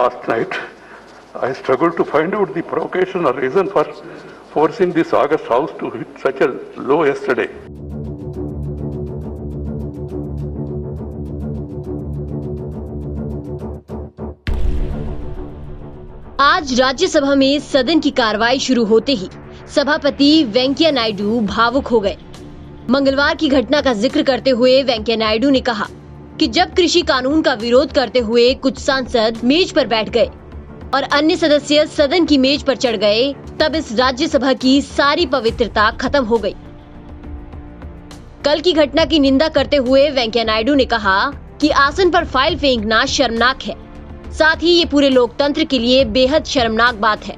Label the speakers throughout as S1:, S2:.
S1: Last night, I struggled to find out the provocation or reason for forcing this August House to hit such a low yesterday.
S2: आज राज्यसभा में सदन की कार्रवाई शुरू होते ही सभापति वेंकैया नायडू भावुक हो गए। मंगलवार की घटना का जिक्र करते हुए वेंकैया नायडू ने कहा कि जब कृषि कानून का विरोध करते हुए कुछ सांसद मेज पर बैठ गए और अन्य सदस्य सदन की मेज पर चढ़ गए, तब इस राज्यसभा की सारी पवित्रता खत्म हो गई। कल की घटना की निंदा करते हुए वेंकैया नायडू ने कहा कि आसन पर फाइल फेंकना शर्मनाक है, साथ ही ये पूरे लोकतंत्र के लिए बेहद शर्मनाक बात है।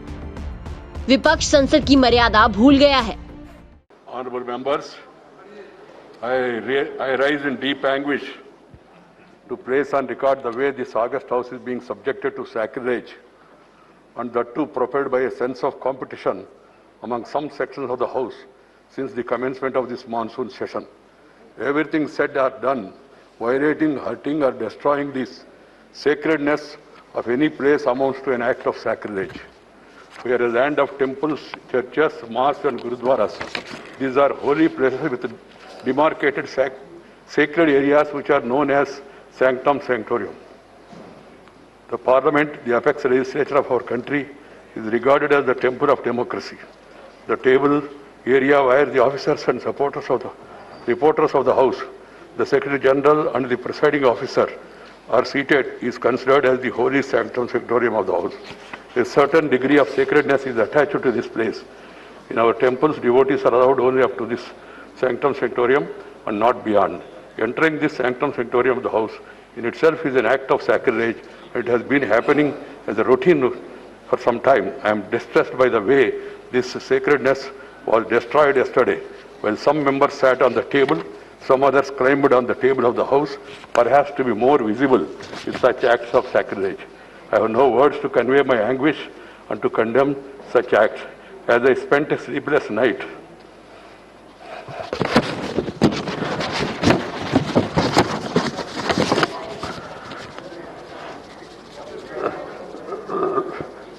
S2: विपक्ष संसद की मर्यादा भूल गया है।
S1: Honorable members, I rise in deep anguish to place on record the way this August House is being subjected to sacrilege, and that too propelled by a sense of competition among some sections of the House since the commencement of this monsoon session. Everything said or done violating, hurting or destroying this sacredness of any place amounts to an act of sacrilege. We are a land of temples, churches, mosques and gurudwaras. These are holy places with demarcated sacred areas which are known as sanctum sanctorum. The Parliament, the apex legislature of our country, is regarded as the temple of democracy. The table area where the officers and reporters of the House, the Secretary General and the presiding officer are seated is considered as the holy sanctum sanctorum of the House. A certain degree of sacredness is attached to this place. In our temples, devotees are allowed only up to this sanctum sanctorum and not beyond. Entering this sanctum sanctorum of the House in itself is an act of sacrilege. It has been happening as a routine for some time. I am distressed by the way this sacredness was destroyed yesterday. When some members sat on the table, some others climbed on the table of the House, perhaps to be more visible in such acts of sacrilege. I have no words to convey my anguish and to condemn such acts. As I spent a sleepless night,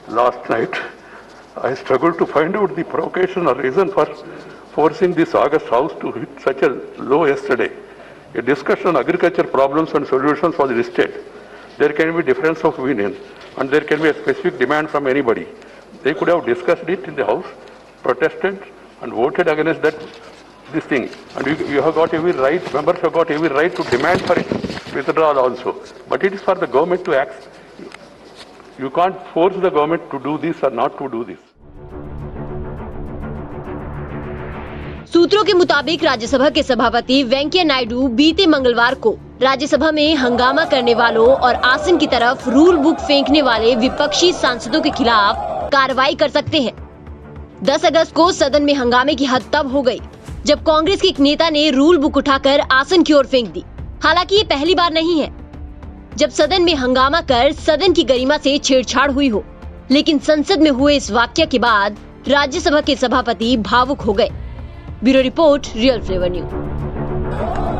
S1: last night, I struggled to find out the provocation or reason for forcing this August House to hit such a low yesterday. A discussion on agriculture problems and solutions was listed. There can be difference of opinion and there can be a specific demand from anybody. They could have discussed it in the House, protested and voted against this thing. And you have got every right, members have got every right to demand for it withdrawal also. But it is for the government to act. You can't force the government to do this or not to do this.
S2: सूत्रों के मुताबिक राज्यसभा के सभापति वेंकैया नायडू बीते मंगलवार को राज्यसभा में हंगामा करने वालों और आसन की तरफ रूल बुक फेंकने वाले विपक्षी सांसदों के खिलाफ कार्रवाई कर सकते हैं। 10 अगस्त को सदन में हंगामे की हद तब हो गई जब कांग्रेस के एक नेता ने रूल बुक उठाकर आसन की ओर फेंक दी। हालांकि ये पहली बार नहीं है जब सदन में हंगामा कर सदन की गरिमा से छेड़छाड़ हुई हो, लेकिन संसद में हुए इस वाकया के बाद राज्यसभा के सभापति भावुक हो गए। Bureau report, real flavour news.